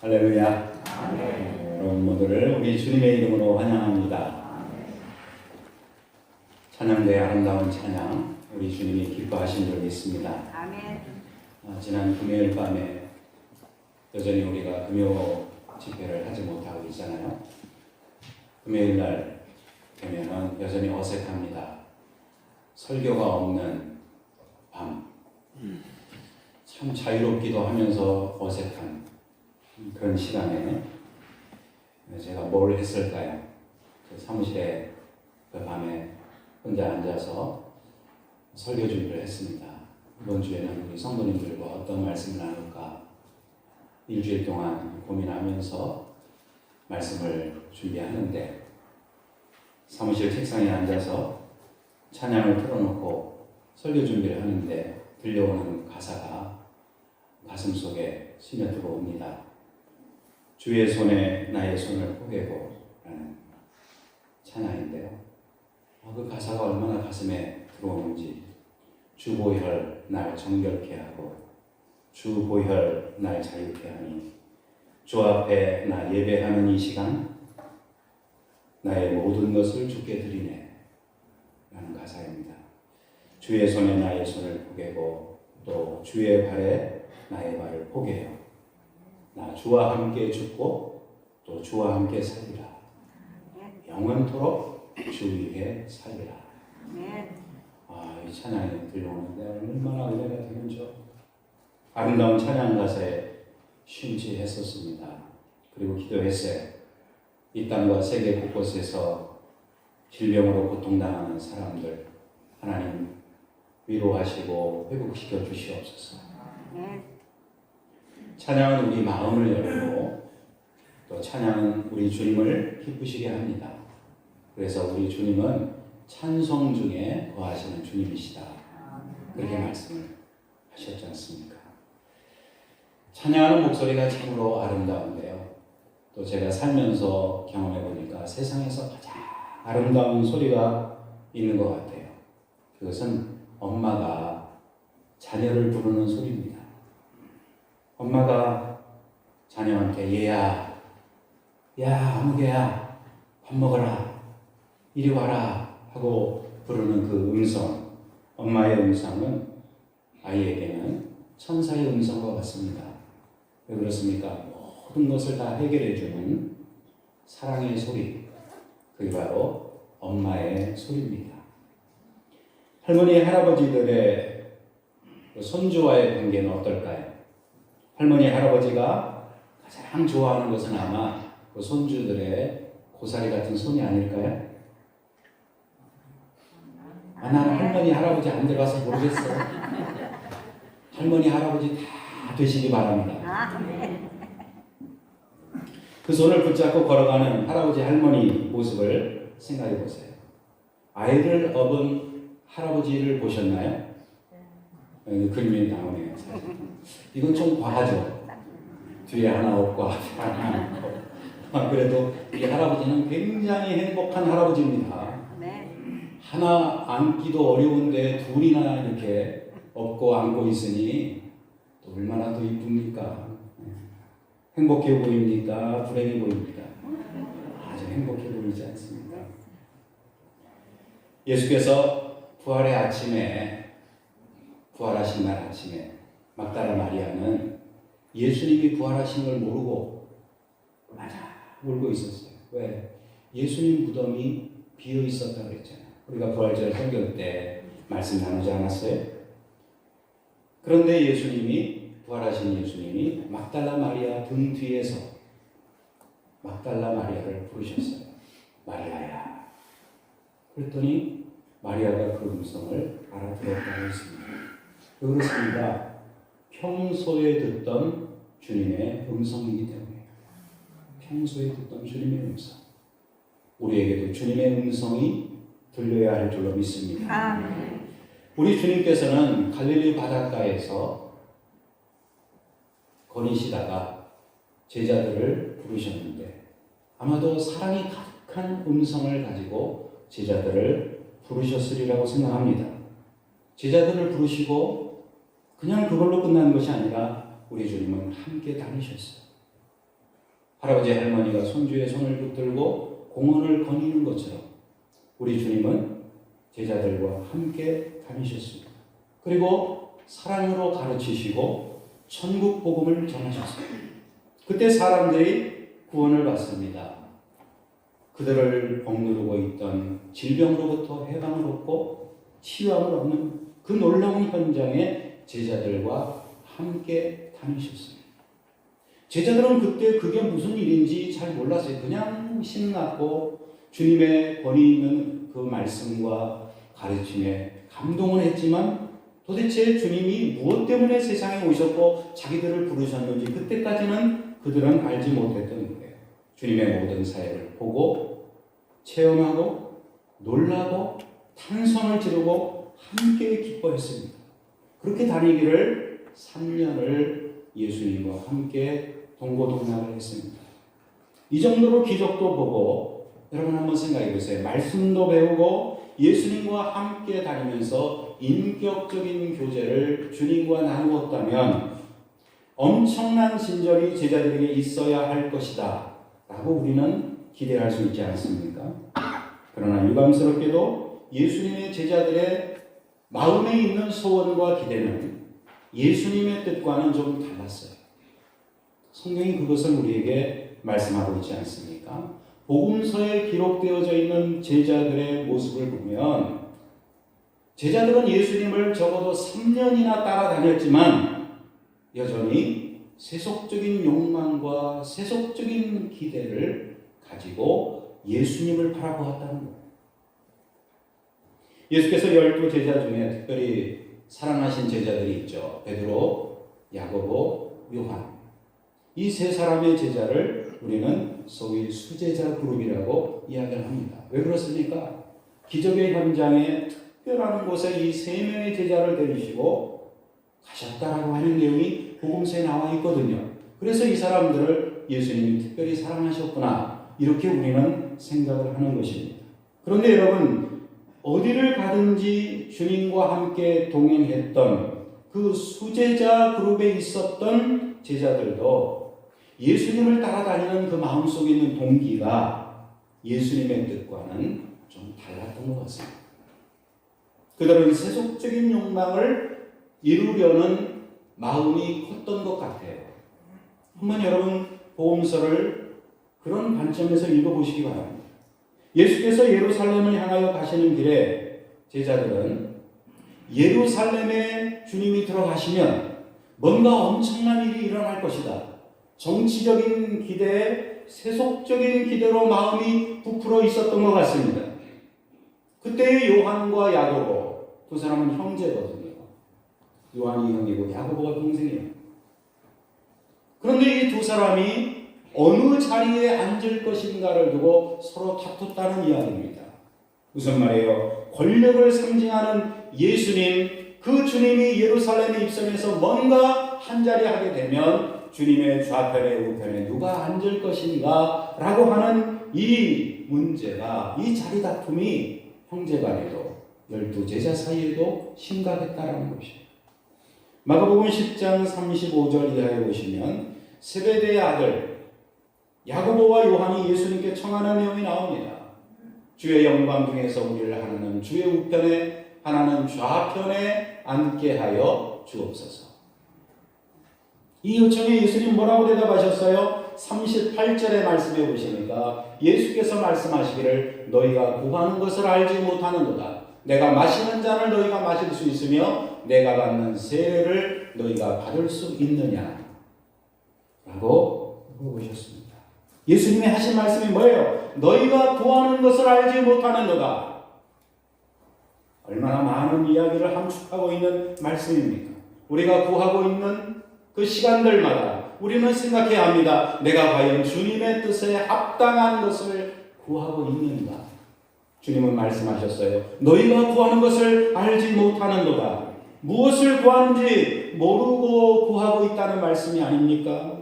할렐루야. 여러분 모두를 우리 주님의 이름으로 환영합니다. 찬양대의 아름다운 찬양, 우리 주님이 기뻐하신 적이 있습니다. 지난 금요일 밤에 여전히 우리가 금요 집회를 하지 못하고 있잖아요. 금요일 날 되면은 여전히 어색합니다. 설교가 없는 밤, 참 자유롭기도 하면서 어색한 그런 시간에 제가 뭘 했을까요? 사무실에 그 밤에 혼자 앉아서 설교 준비를 했습니다. 이번 주에는 우리 성도님들과 어떤 말씀을 나눌까 일주일 동안 고민하면서 말씀을 준비하는데, 사무실 책상에 앉아서 찬양을 틀어놓고 설교 준비를 하는데 들려오는 가사가 가슴 속에 스며 들어옵니다. 주의 손에 나의 손을 포개고 라는 찬양인데요. 그 가사가 얼마나 가슴에 들어오는지. 주보혈 날 정결케 하고 주보혈 날 자유케 하니 주 앞에 나 예배하는 이 시간 나의 모든 것을 주께 드리네 라는 가사입니다. 주의 손에 나의 손을 포개고 또 주의 발에 나의 발을 포개요. 나 주와 함께 죽고 또 주와 함께 살리라. 영원토록 주 위에 살리라. 이 찬양이 들려오는데 얼마나 은혜가 되는죠. 아름다운 찬양 가사에 심취했었습니다. 그리고 기도했어요. 이 땅과 세계 곳곳에서 질병으로 고통당하는 사람들 하나님 위로하시고 회복시켜 주시옵소서. 찬양은 우리 마음을 열고 또 찬양은 우리 주님을 기쁘시게 합니다. 그래서 우리 주님은 찬송 중에 거하시는 주님이시다. 그렇게 말씀을 하셨지 않습니까? 찬양하는 목소리가 참으로 아름다운데요. 또 제가 살면서 경험해 보니까 세상에서 가장 아름다운 소리가 있는 것 같아요. 그것은 엄마가 자녀를 부르는 소리입니다. 엄마가 자녀한테 얘야, 야 아무개야 밥 먹어라, 이리 와라 하고 부르는 그 음성, 엄마의 음성은 아이에게는 천사의 음성과 같습니다. 왜 그렇습니까? 모든 것을 다 해결해주는 사랑의 소리, 그게 바로 엄마의 소리입니다. 할머니, 할아버지들의 손주와의 관계는 어떨까요? 할머니, 할아버지가 가장 좋아하는 것은 아마 그 손주들의 고사리 같은 손이 아닐까요? 나는 할머니, 할아버지 안 돼봐서 모르겠어요. 할머니, 할아버지 다 되시기 바랍니다. 그 손을 붙잡고 걸어가는 할아버지, 할머니 모습을 생각해 보세요. 아이를 업은 할아버지를 보셨나요? 그림이 나오네요. 사실. 이건 좀 과하죠. 뒤에 하나 없고 앞에 하나 없고. 그래도 이 할아버지는 굉장히 행복한 할아버지입니다. 하나 안기도 어려운데 둘이나 이렇게 업고 안고 있으니 또 얼마나 더 이쁩니까? 행복해 보입니까? 불행해 보입니까? 아주 행복해 보이지 않습니까? 예수께서 부활의 아침에, 부활하신 날 아침에 막달라 마리아는 예수님이 부활하신 걸 모르고 맞아 울고 있었어요. 왜? 예수님 무덤이 비어 있었다고 그랬잖아요. 우리가 부활절 설교 때 말씀 나누지 않았어요? 그런데 예수님이, 부활하신 예수님이 막달라 마리아 등 뒤에서 막달라 마리아를 부르셨어요. 마리아야. 그랬더니 마리아가 그 음성을 알아들었다고 했습니다. 그렇습니다. 평소에 듣던 주님의 음성이기 때문에. 평소에 듣던 주님의 음성. 우리에게도 주님의 음성이 들려야 할 줄로 믿습니다. 우리 주님께서는 갈릴리 바닷가에서 거니시다가 제자들을 부르셨는데 아마도 사랑이 가득한 음성을 가지고 제자들을 부르셨으리라고 생각합니다. 제자들을 부르시고 그냥 그걸로 끝나는 것이 아니라 우리 주님은 함께 다니셨어요. 할아버지 할머니가 손주의 손을 붙들고 공원을 거니는 것처럼 우리 주님은 제자들과 함께 다니셨습니다. 그리고 사랑으로 가르치시고 천국 복음을 전하셨습니다. 그때 사람들이 구원을 받습니다. 그들을 억누르고 있던 질병으로부터 해방을 얻고 치유함을 얻는 그 놀라운 현장에 제자들과 함께 다니셨습니다. 제자들은 그때 그게 무슨 일인지 잘 몰랐어요. 그냥 신났고 주님의 권위 있는 그 말씀과 가르침에 감동을 했지만 도대체 주님이 무엇 때문에 세상에 오셨고 자기들을 부르셨는지 그때까지는 그들은 알지 못했던 거예요. 주님의 모든 사역을 보고 체험하고 놀라고 탄성을 지르고 함께 기뻐했습니다. 그렇게 다니기를 3년을 예수님과 함께 동고동락을 했습니다. 이 정도로 기적도 보고 여러분 한번 생각해 보세요. 말씀도 배우고 예수님과 함께 다니면서 인격적인 교제를 주님과 나누었다면 엄청난 진전이 제자들에게 있어야 할 것이다 라고 우리는 기대할 수 있지 않습니까? 그러나 유감스럽게도 예수님의 제자들의 마음에 있는 소원과 기대는 예수님의 뜻과는 좀 달랐어요. 성경이 그것을 우리에게 말씀하고 있지 않습니까? 복음서에 기록되어져 있는 제자들의 모습을 보면 제자들은 예수님을 적어도 3년이나 따라다녔지만 여전히 세속적인 욕망과 세속적인 기대를 가지고 예수님을 바라보았다는 거예요. 예수께서 12 제자 중에 특별히 사랑하신 제자들이 있죠. 베드로, 야고보, 요한. 이 세 사람의 제자를 우리는 소위 수제자 그룹이라고 이야기를 합니다. 왜 그렇습니까? 기적의 현장에 특별한 곳에 이 세 명의 제자를 데리시고 가셨다라고 하는 내용이 복음서에 나와 있거든요. 그래서 이 사람들을 예수님이 특별히 사랑하셨구나 이렇게 우리는 생각을 하는 것입니다. 그런데 여러분 어디를 가든지 주님과 함께 동행했던 그 수제자 그룹에 있었던 제자들도 예수님을 따라다니는 그 마음속에 있는 동기가 예수님의 뜻과는 좀 달랐던 것 같습니다. 그들은 세속적인 욕망을 이루려는 마음이 컸던 것 같아요. 한번 여러분 복음서를 그런 관점에서 읽어보시기 바랍니다. 예수께서 예루살렘을 향하여 가시는 길에 제자들은 예루살렘에 주님이 들어가시면 뭔가 엄청난 일이 일어날 것이다. 정치적인 기대에 세속적인 기대로 마음이 부풀어 있었던 것 같습니다. 그때 요한과 야고보 두 사람은 형제거든요. 요한이 형이고 야고보가 동생이에요. 그런데 이 두 사람이 어느 자리에 앉을 것인가를 두고 서로 다퉜다는 이야기입니다. 무슨 말이에요? 권력을 상징하는 예수님, 그 주님이 예루살렘에 입성해서 뭔가 한자리 하게 되면 주님의 좌편에 우편에 누가 앉을 것인가 라고 하는 이 문제가, 이 자리 다툼이 형제간에도 12 제자 사이에도 심각했다라는 것입니다. 마가복음 10장 35절 이하에 보시면 세베대의 아들 야고보와 요한이 예수님께 청하는 내용이 나옵니다. 주의 영광 중에서 우리를 하나는 주의 우편에 하나는 좌편에 앉게 하여 주옵소서. 이 요청에 예수님 뭐라고 대답하셨어요? 38절의 말씀해 보시니까 예수께서 말씀하시기를 너희가 구하는 것을 알지 못하는도다. 내가 마시는 잔을 너희가 마실 수 있으며 내가 받는 세례를 너희가 받을 수 있느냐? 라고 물어보셨습니다. 예수님이 하신 말씀이 뭐예요? 너희가 구하는 것을 알지 못하는도다. 얼마나 많은 이야기를 함축하고 있는 말씀입니까? 우리가 구하고 있는 그 시간들마다 우리는 생각해야 합니다. 내가 과연 주님의 뜻에 합당한 것을 구하고 있는가? 주님은 말씀하셨어요. 너희가 구하는 것을 알지 못하는도다. 무엇을 구하는지 모르고 구하고 있다는 말씀이 아닙니까?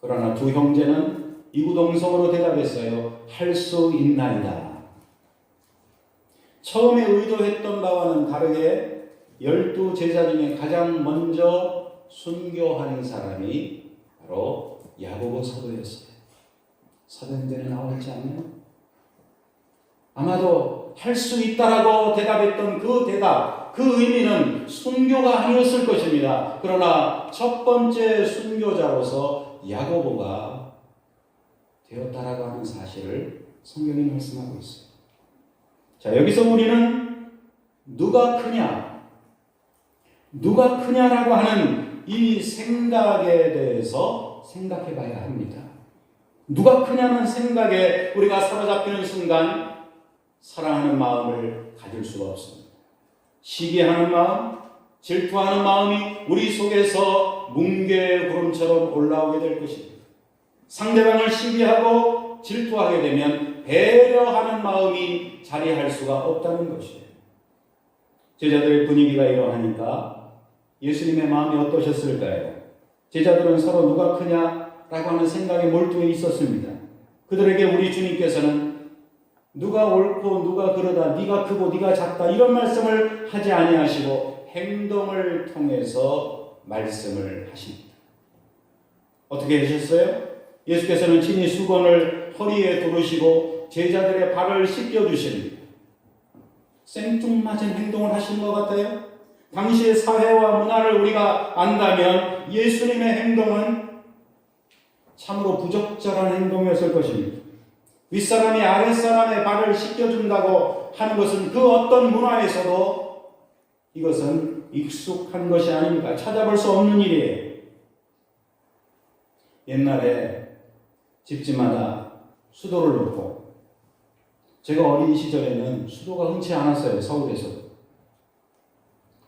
그러나 두 형제는 이구동성으로 대답했어요. 할 수 있나이다. 처음에 의도했던 바와는 다르게 12 제자 중에 가장 먼저 순교한 사람이 바로 야고보 사도였어요. 사도행전에 나와 있지 않나요? 아마도 할 수 있다라고 대답했던 그 대답, 그 의미는 순교가 아니었을 것입니다. 그러나 첫 번째 순교자로서 야고보가 되었다라고 하는 사실을 성경이 말씀하고 있어요. 자, 여기서 우리는 누가 크냐라고 하는 이 생각에 대해서 생각해 봐야 합니다. 누가 크냐는 생각에 우리가 사로잡히는 순간 사랑하는 마음을 가질 수가 없습니다. 시기하는 마음, 질투하는 마음이 우리 속에서 뭉게의 구름처럼 올라오게 될 것입니다. 상대방을 시기하고 질투하게 되면 배려하는 마음이 자리할 수가 없다는 것이에요. 제자들의 분위기가 이러하니까 예수님의 마음이 어떠셨을까요? 제자들은 서로 누가 크냐라고 하는 생각에 몰두해 있었습니다. 그들에게 우리 주님께서는 누가 옳고 누가 그러다, 네가 크고 네가 작다 이런 말씀을 하지 아니하시고 행동을 통해서 말씀을 하십니다. 어떻게 하셨어요? 예수께서는 친히 수건을 허리에 두르시고 제자들의 발을 씻겨주십니다. 생뚱맞은 행동을 하신 것 같아요. 당시의 사회와 문화를 우리가 안다면 예수님의 행동은 참으로 부적절한 행동이었을 것입니다. 윗사람이 아랫사람의 발을 씻겨준다고 하는 것은 그 어떤 문화에서도 이것은 익숙한 것이 아닙니까? 찾아볼 수 없는 일이에요. 옛날에 집집마다 수도를 놓고, 제가 어린 시절에는 수도가 흔치 않았어요. 서울에서도.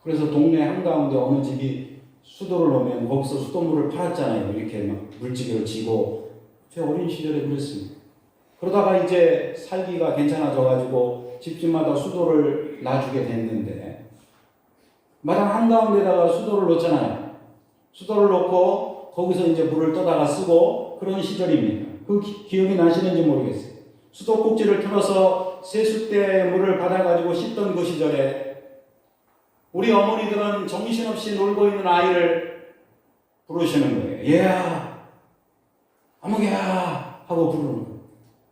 그래서 동네 한가운데 어느 집이 수도를 놓으면 거기서 수돗물을 팔았잖아요. 이렇게 막 물지개를 지고. 제 어린 시절에 그랬습니다. 그러다가 이제 살기가 괜찮아져가지고 집집마다 수도를 놔주게 됐는데, 마당 한가운데다가 수도를 놓잖아요. 수도를 놓고 거기서 이제 물을 떠다가 쓰고 그런 시절입니다. 그 기억이 나시는지 모르겠어요. 수도 꼭지를 틀어서 세숫대 물을 받아가지고 씻던 그 시절에 우리 어머니들은 정신없이 놀고 있는 아이를 부르시는 거예요. 얘야, 아무개야 하고 부르는 거예요.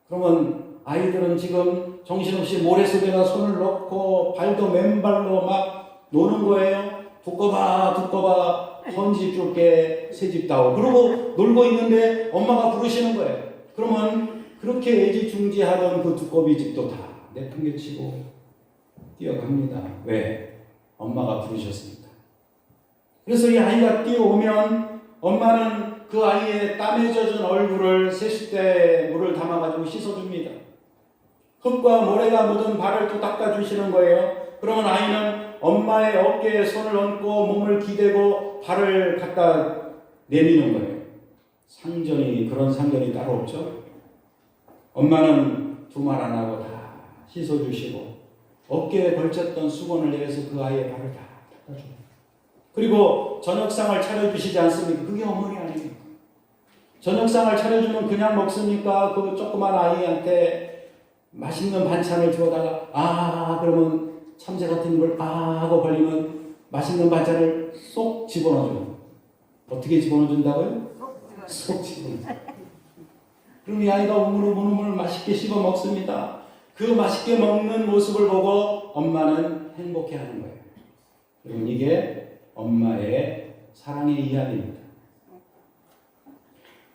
그러면 아이들은 지금 정신없이 모래 속에다 손을 넣고 발도 맨발로 막 노는 거예요. 두꺼봐 헌집 줄게 새집 다오. 그러고 놀고 있는데 엄마가 부르시는 거예요. 그러면 그렇게 애지중지하던 그 두꺼비 집도 다 내팽개치고 뛰어갑니다. 왜? 엄마가 부르셨습니다. 그래서 이 아이가 뛰어오면 엄마는 그 아이의 땀에 젖은 얼굴을 세숫대에 물을 담아가지고 씻어줍니다. 흙과 모래가 묻은 발을 또 닦아주시는 거예요. 그러면 아이는 엄마의 어깨에 손을 얹고 몸을 기대고 발을 갖다 내미는 거예요. 그런 상전이 따로 없죠. 엄마는 두말 안 하고 다 씻어주시고 어깨에 걸쳤던 수건을 내려서 그 아이의 발을 다 닦아줍니다. 그리고 저녁상을 차려주시지 않습니까? 그게 어머니 아닙니까? 저녁상을 차려주면 그냥 먹습니까? 그 조그만 아이한테 맛있는 반찬을 주어다가 그러면 참새 같은 걸 하고 벌리면 맛있는 반찬을 쏙 집어넣어줘요. 어떻게 집어넣어준다고요? 쏙 집어넣어줘요. 그럼 이 아이가 우물우물 맛있게 씹어 먹습니다. 그 맛있게 먹는 모습을 보고 엄마는 행복해하는 거예요. 그럼 이게 엄마의 사랑의 이야기입니다.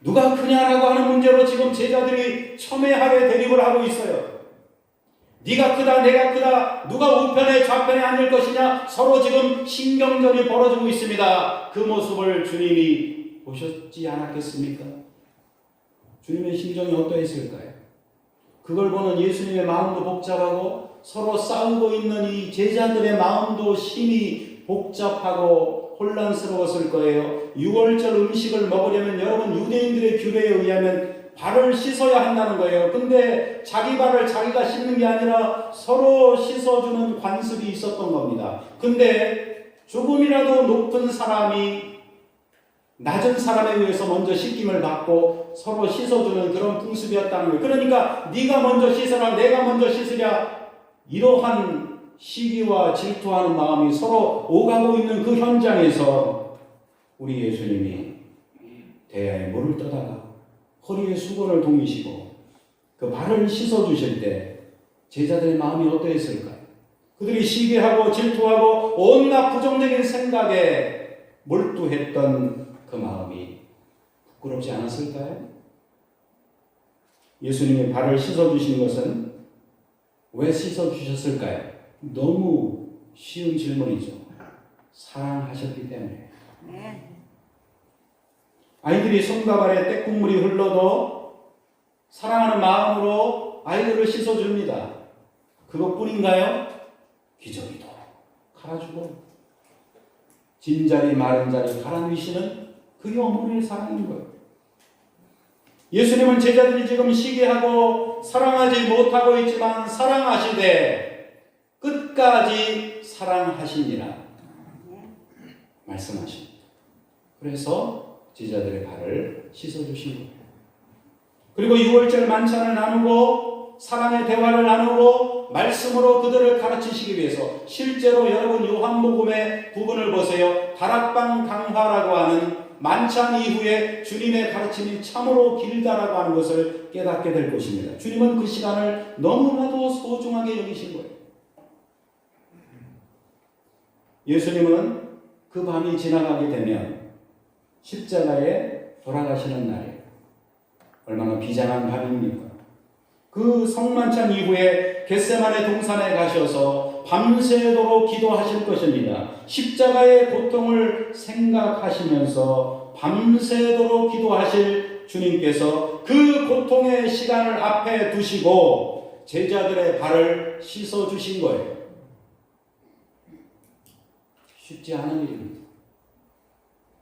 누가 크냐라고 하는 문제로 지금 제자들이 첨예하게 대립을 하고 있어요. 네가 크다 내가 크다 누가 우편에 좌편에 앉을 것이냐 서로 지금 신경전이 벌어지고 있습니다. 그 모습을 주님이 보셨지 않았겠습니까? 주님의 심정이 어떠했을까요? 그걸 보는 예수님의 마음도 복잡하고 서로 싸우고 있는 이 제자들의 마음도 심히 복잡하고 혼란스러웠을 거예요. 6월절 음식을 먹으려면 여러분 유대인들의 규례에 의하면 발을 씻어야 한다는 거예요. 근데 자기 발을 자기가 씻는 게 아니라 서로 씻어주는 관습이 있었던 겁니다. 근데 조금이라도 높은 사람이 낮은 사람에 의해서 먼저 씻김을 받고 서로 씻어주는 그런 풍습이었다는 거예요. 그러니까 네가 먼저 씻어라 내가 먼저 씻으랴 이러한 시기와 질투하는 마음이 서로 오가고 있는 그 현장에서 우리 예수님이 대야에 물을 떠다가 허리에 수건을 동이시고 그 발을 씻어주실 때 제자들의 마음이 어떠했을까요? 그들이 시기하고 질투하고 온갖 부정적인 생각에 몰두했던 그 마음이 부끄럽지 않았을까요? 예수님이 발을 씻어주신 것은 왜 씻어주셨을까요? 너무 쉬운 질문이죠. 사랑하셨기 때문에. 아이들이 손과 발에 때국물이 흘러도 사랑하는 마음으로 아이들을 씻어줍니다. 그것뿐인가요? 기저귀도 갈아주고 진자리 마른 자리 갈아누시는 그게 어머니의 사랑인 거예요. 예수님은 제자들이 지금 시기하고 사랑하지 못하고 있지만 사랑하시되 끝까지 사랑하시니라 말씀하십니다. 그래서 제자들의 발을 씻어주신 거예요. 그리고 6월절 만찬을 나누고 사랑의 대화를 나누고 말씀으로 그들을 가르치시기 위해서 실제로 여러분 요한복음의 부분을 보세요. 다락방 강화라고 하는 만찬 이후에 주님의 가르침이 참으로 길다라고 하는 것을 깨닫게 될 것입니다. 주님은 그 시간을 너무나도 소중하게 여기신 거예요. 예수님은 그 밤이 지나가게 되면 십자가에 돌아가시는 날이에요. 얼마나 비장한 밤입니까? 그 성만찬 이후에 겟세마네 동산에 가셔서 밤새도록 기도하실 것입니다. 십자가의 고통을 생각하시면서 밤새도록 기도하실 주님께서 그 고통의 시간을 앞에 두시고 제자들의 발을 씻어주신 거예요. 쉽지 않은 일입니다.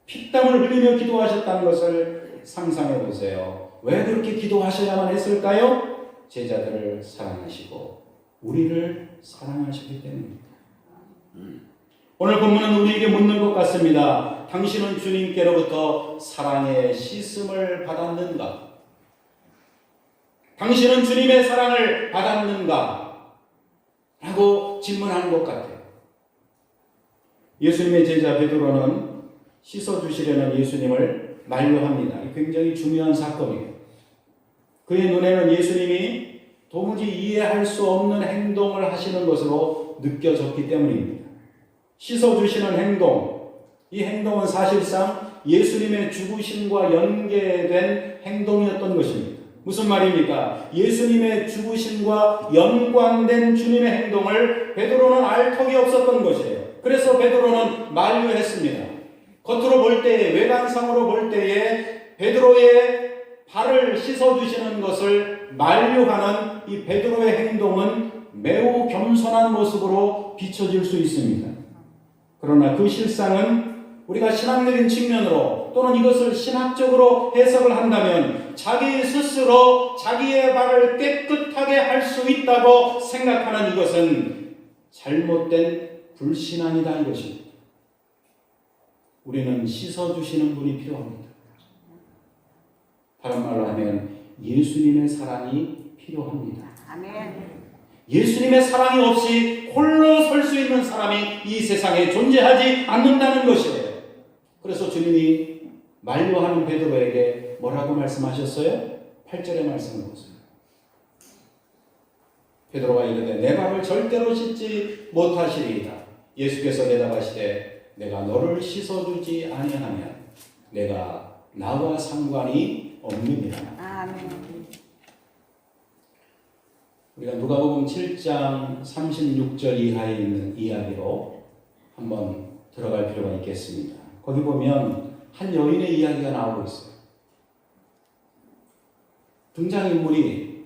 피땀을 흘리며 기도하셨다는 것을 상상해 보세요. 왜 그렇게 기도하셔야만 했을까요? 제자들을 사랑하시고 우리를 사랑하시기 때문입니다. 오늘 본문은 우리에게 묻는 것 같습니다. 당신은 주님께로부터 사랑의 씻음을 받았는가? 당신은 주님의 사랑을 받았는가? 라고 질문하는 것 같아요. 예수님의 제자 베드로는 씻어주시려는 예수님을 만류합니다. 굉장히 중요한 사건이에요. 그의 눈에는 예수님이 도무지 이해할 수 없는 행동을 하시는 것으로 느껴졌기 때문입니다. 씻어주시는 행동, 이 행동은 사실상 예수님의 죽으심과 연계된 행동이었던 것입니다. 무슨 말입니까? 예수님의 죽으심과 연관된 주님의 행동을 베드로는 알 턱이 없었던 것이에요. 그래서 베드로는 만류했습니다. 겉으로 볼 때에, 외관상으로 볼 때에 베드로의 발을 씻어주시는 것을 만류하는 이 베드로의 행동은 매우 겸손한 모습으로 비춰질 수 있습니다. 그러나 그 실상은 우리가 신학적인 측면으로 또는 이것을 신학적으로 해석을 한다면 자기 스스로 자기의 발을 깨끗하게 할 수 있다고 생각하는 이것은 잘못된 불신앙이다 이것입니다. 우리는 씻어주시는 분이 필요합니다. 다른 말로 하면 예수님의 사랑이 필요합니다. 아멘. 예수님의 사랑이 없이 홀로 설 수 있는 사람이 이 세상에 존재하지 않는다는 것이에요. 그래서 주님이 만류하는 베드로에게 뭐라고 말씀하셨어요? 8절의 말씀을 보세요. 베드로가 이르되 내 발을 절대로 씻지 못하시리이다. 예수께서 대답하시되 내가 너를 씻어주지 아니하면 내가 나와 상관이 없느니라. 아멘. 우리가 누가복음 7장 36절 이하에 있는 이야기로 한번 들어갈 필요가 있겠습니다. 거기 보면 한 여인의 이야기가 나오고 있어요. 등장인물이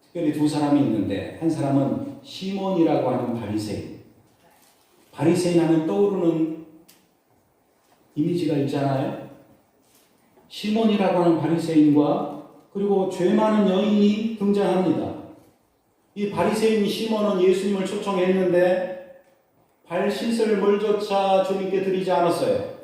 특별히 두 사람이 있는데 한 사람은 시몬이라고 하는 바리새인. 바리새인 하면 떠오르는 이미지가 있잖아요. 시몬이라고 하는 바리새인과 그리고 죄 많은 여인이 등장합니다. 이 바리새인 시몬은 예수님을 초청했는데 발 씻을 물조차 주님께 드리지 않았어요.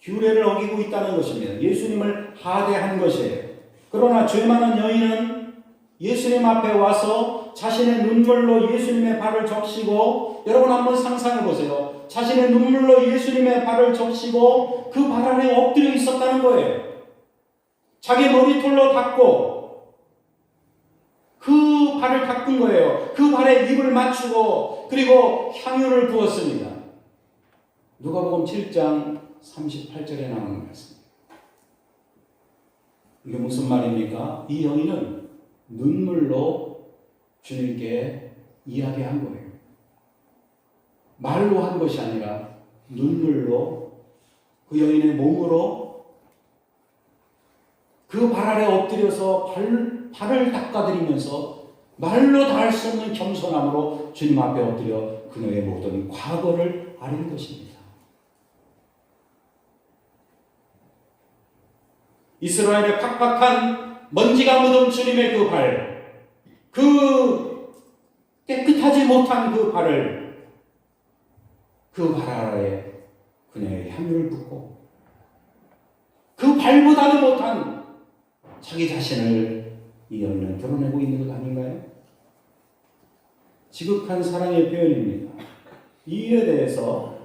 규례를 어기고 있다는 것입니다. 예수님을 하대한 것이에요. 그러나 죄 많은 여인은 예수님 앞에 와서 자신의 눈물로 예수님의 발을 적시고, 여러분 한번 상상해 보세요. 자신의 눈물로 예수님의 발을 적시고 그 발 아래 엎드려 있었다는 거예요. 자기 머리털로 닦고 그 발을 닦은 거예요. 그 발에 입을 맞추고 그리고 향유를 부었습니다. 누가복음 7장 38절에 나오는 말씀입니다. 이게 무슨 말입니까? 이 여인은 눈물로 주님께 이야기한 거예요. 말로 한 것이 아니라 눈물로 그 여인의 몸으로 그 발 아래 엎드려서 발을 닦아드리면서 말로 다 할 수 없는 겸손함으로 주님 앞에 엎드려 그녀의 모든 과거를 아는 것입니다. 이스라엘의 팍팍한 먼지가 묻은 주님의 그 발, 그 깨끗하지 못한 그 발을 그 발 아래에 그녀의 향유를 붓고 그 발보다는 못한 자기 자신을 이 여인은 드러내고 있는 것 아닌가요? 지극한 사랑의 표현입니다. 이 일에 대해서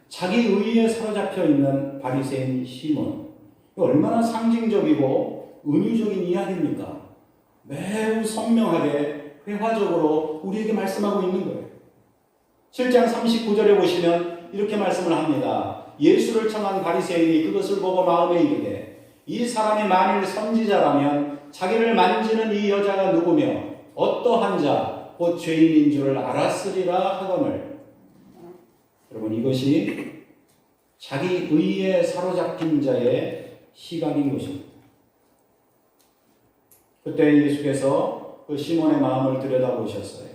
자기 의의에 사로잡혀 있는 바리새인 시몬, 얼마나 상징적이고 은유적인 이야기입니까? 매우 선명하게 회화적으로 우리에게 말씀하고 있는 거예요. 7장 39절에 보시면 이렇게 말씀을 합니다. 예수를 청한 바리새인이 그것을 보고 마음에 이르되 이 사람이 만일 선지자라면 자기를 만지는 이 여자가 누구며 어떠한 자 곧 죄인인 줄을 알았으리라 하거늘. 여러분, 이것이 자기 의에 사로잡힌 자의 시각인 것입니다. 그때 예수께서 그 시몬의 마음을 들여다보셨어요.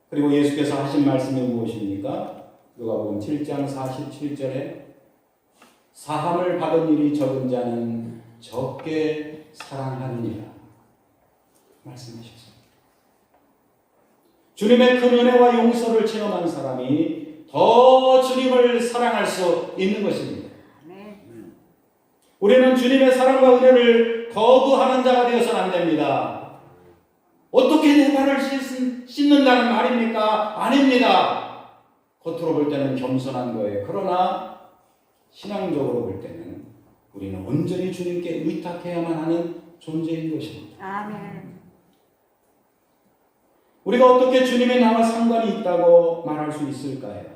그리고 예수께서 하신 말씀이 무엇입니까? 누가복음 7장 47절에 사함을 받은 일이 적은 자는 적게 사랑하느니라 말씀하셨습니다. 주님의 큰 은혜와 용서를 체험한 사람이 더 주님을 사랑할 수 있는 것입니다. 우리는 주님의 사랑과 은혜를 거부하는 자가 되어서는 안 됩니다. 어떻게 내 발을 씻는다는 말입니까? 아닙니다. 겉으로 볼 때는 겸손한 거예요. 그러나 신앙적으로 볼 때는 우리는 온전히 주님께 의탁해야만 하는 존재인 것입니다. 아멘. 우리가 어떻게 주님이 나와 상관이 있다고 말할 수 있을까요?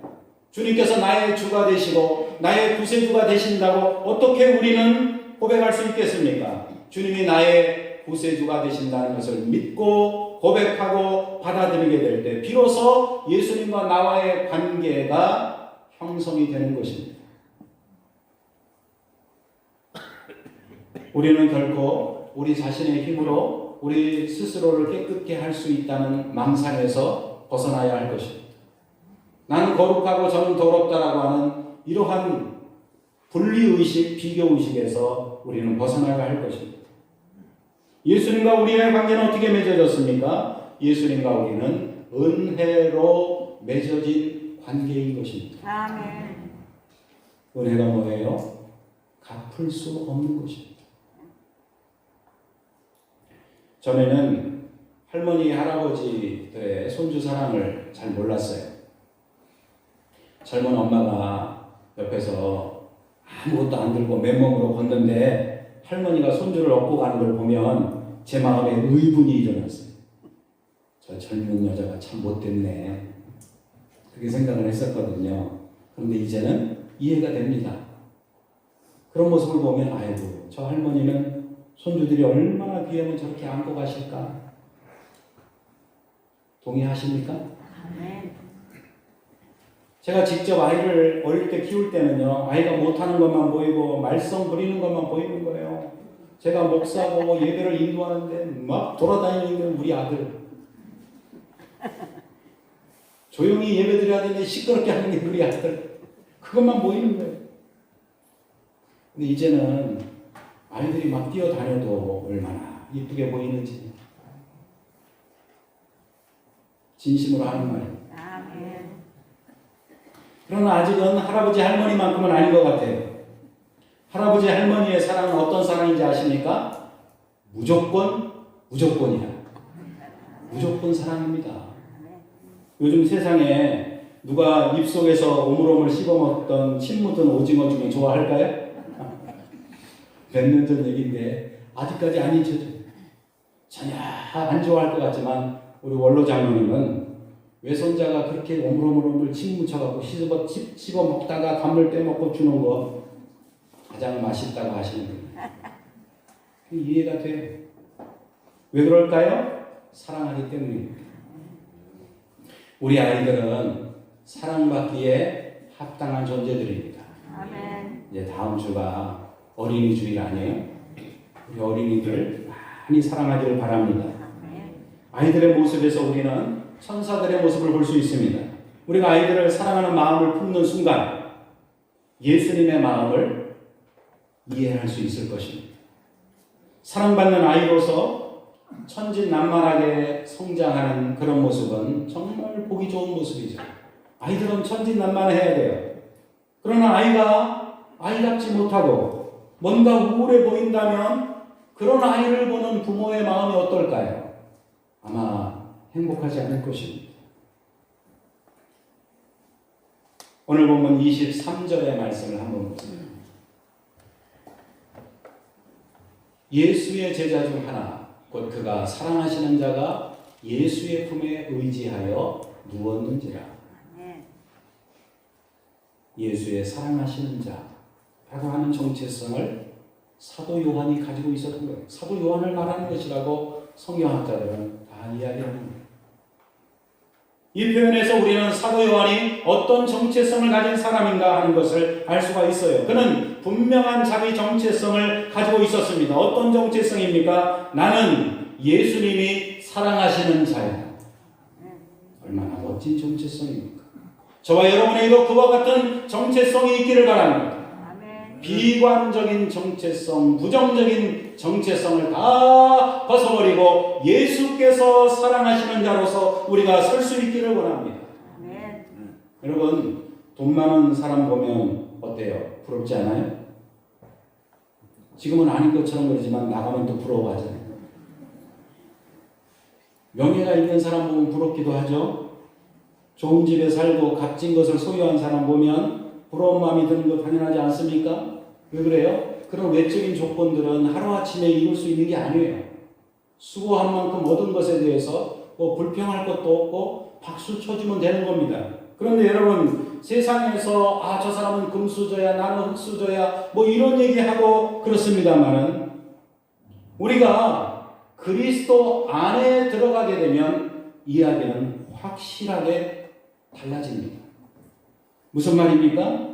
주님께서 나의 주가 되시고 나의 구세주가 되신다고 어떻게 우리는 고백할 수 있겠습니까? 주님이 나의 구세주가 되신다는 것을 믿고 고백하고 받아들이게 될 때 비로소 예수님과 나와의 관계가 형성이 되는 것입니다. 우리는 결코 우리 자신의 힘으로 우리 스스로를 깨끗게 할 수 있다는 망상에서 벗어나야 할 것입니다. 나는 거룩하고 저는 더럽다라고 하는 이러한 분리의식, 비교의식에서 우리는 벗어나야 할 것입니다. 예수님과 우리의 관계는 어떻게 맺어졌습니까? 예수님과 우리는 은혜로 맺어진 관계인 것입니다. 아멘. 은혜가 뭐예요? 갚을 수 없는 것입니다. 전에는 할머니, 할아버지들의 손주 사랑을 잘 몰랐어요. 젊은 엄마가 옆에서 아무것도 안 들고 맨몸으로 걷는데 할머니가 손주를 업고 가는 걸 보면 제 마음에 의분이 일어났어요. 저 젊은 여자가 참 못됐네. 그렇게 생각을 했었거든요. 그런데 이제는 이해가 됩니다. 그런 모습을 보면 아이고, 저 할머니는 손주들이 얼마나 귀하면 저렇게 안고 가실까? 동의하십니까? 아멘. 제가 직접 아이를 어릴 때 키울 때는요, 아이가 못하는 것만 보이고 말썽 부리는 것만 보이는 거예요. 제가 목사고 예배를 인도하는데 막 돌아다니는 우리 아들. 조용히 예배 드려야 되는데 시끄럽게 하는 게 우리 아들. 그것만 보이는 거예요. 근데 이제는 아이들이 막 뛰어다녀도 얼마나 이쁘게 보이는지. 진심으로 하는 말이에요. 아멘. 그러나 아직은 할아버지 할머니만큼은 아닌 것 같아요. 할아버지 할머니의 사랑은 어떤 사랑인지 아십니까? 무조건이야. 무조건 사랑입니다. 요즘 세상에 누가 입속에서 오물오물 씹어먹던 침 묻은 오징어 중에 좋아할까요? 몇 년 전 얘기인데 아직까지 안 잊혀져요. 전혀 안 좋아할 것 같지만 우리 원로 장로님은 외손자가 그렇게 오물오물 침 묻혀갖고 씹어 먹다가 단물 빼먹고 주는 거 가장 맛있다고 하시는 거예요. 이해가 돼요. 왜 그럴까요? 사랑하기 때문입니다. 우리 아이들은 사랑받기에 합당한 존재들입니다. 아멘. 이제 다음 주가 어린이 주일 아니에요? 우리 어린이들 많이 사랑하기를 바랍니다. 아멘. 아이들의 모습에서 우리는 천사들의 모습을 볼 수 있습니다. 우리가 아이들을 사랑하는 마음을 품는 순간 예수님의 마음을 이해할 수 있을 것입니다. 사랑받는 아이로서 천진난만하게 성장하는 그런 모습은 정말 보기 좋은 모습이죠. 아이들은 천진난만해야 돼요. 그러나 아이가 아이답지 못하고 뭔가 우울해 보인다면 그런 아이를 보는 부모의 마음이 어떨까요? 아마 행복하지 않을 것입니다. 오늘 본문 23절의 말씀을 한번 보세요. 예수의 제자 중 하나 곧 그가 사랑하시는 자가 예수의 품에 의지하여 누웠는지라. 예수의 사랑하시는 자라고 하는 정체성을 사도 요한이 가지고 있었던 거예요. 사도 요한을 말하는 것이라고 성경학자들은 다 이야기하는 거예요. 이 표현에서 우리는 사도 요한이 어떤 정체성을 가진 사람인가 하는 것을 알 수가 있어요. 그는 분명한 자기 정체성을 가지고 있었습니다. 어떤 정체성입니까? 나는 예수님이 사랑하시는 자야. 얼마나 멋진 정체성입니까? 저와 여러분에게도 그와 같은 정체성이 있기를 바랍니다. 비관적인 정체성, 부정적인 정체성을 다 벗어버리고 예수께서 사랑하시는 자로서 우리가 설 수 있기를 원합니다. 여러분, 돈 많은 사람 보면 어때요? 부럽지 않아요? 지금은 아닌 것처럼 그러지만 나가면 또 부러워하잖아요. 명예가 있는 사람 보면 부럽기도 하죠. 좋은 집에 살고 값진 것을 소유한 사람 보면 부러운 마음이 드는 거 당연하지 않습니까? 왜 그래요? 그런 외적인 조건들은 하루아침에 이룰 수 있는 게 아니에요. 수고한 만큼 얻은 것에 대해서 뭐 불평할 것도 없고 박수 쳐주면 되는 겁니다. 그런데 여러분, 세상에서 저 사람은 금수저야, 나는 흙수저야, 뭐 이런 얘기하고 그렇습니다만은 우리가 그리스도 안에 들어가게 되면 이야기는 확실하게 달라집니다. 무슨 말입니까?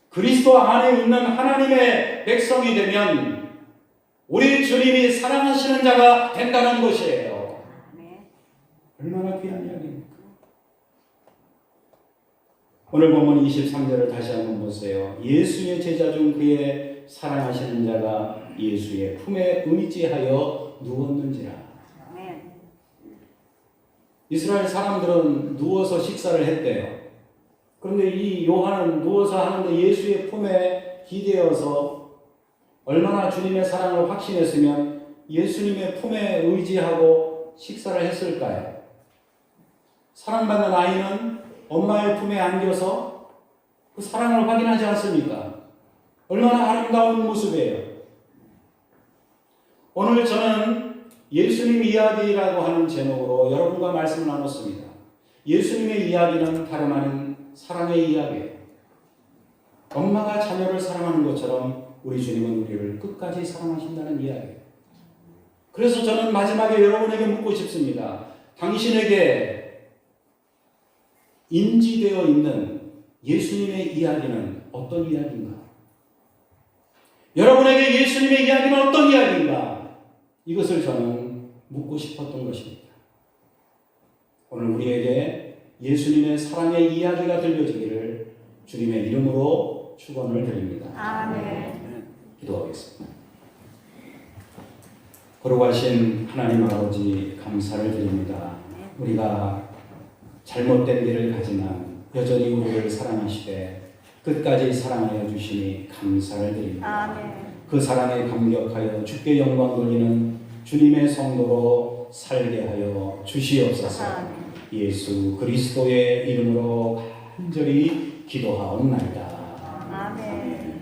그리스도 안에 있는 하나님의 백성이 되면 우리 주님이 사랑하시는 자가 된다는 것이에요. 얼마나 귀한 이야기입니까? 오늘 본문 23절을 다시 한번 보세요. 예수의 제자 중 그의 사랑하시는 자가 예수의 품에 의지하여 누웠는지라. 이스라엘 사람들은 누워서 식사를 했대요. 그런데 이 요한은 누워서 하는데 예수의 품에 기대어서 얼마나 주님의 사랑을 확신했으면 예수님의 품에 의지하고 식사를 했을까요? 사랑받는 아이는 엄마의 품에 안겨서 그 사랑을 확인하지 않습니까? 얼마나 아름다운 모습이에요. 오늘 저는 예수님 이야기라고 하는 제목으로 여러분과 말씀을 나눴습니다. 예수님의 이야기는 다름 아닌 사랑의 이야기예요. 엄마가 자녀를 사랑하는 것처럼 우리 주님은 우리를 끝까지 사랑하신다는 이야기예요. 그래서 저는 마지막에 여러분에게 묻고 싶습니다. 당신에게 인지되어 있는 예수님의 이야기는 어떤 이야기인가? 여러분에게 예수님의 이야기는 어떤 이야기인가? 이것을 저는 묻고 싶었던 것입니다. 오늘 우리에게 예수님의 사랑의 이야기가 들려지기를 주님의 이름으로 축원을 드립니다. 아멘. 기도하겠습니다. 거룩하신 하나님 아버지 감사를 드립니다. 우리가 잘못된 길을 가지만 여전히 우리를 사랑하시되 끝까지 사랑하여 주시니 감사를 드립니다. 아멘. 그 사랑에 감격하여 주께 영광 돌리는 주님의 성도로 살게 하여 주시옵소서. 예수 그리스도의 이름으로 간절히 기도하옵나이다. 아멘.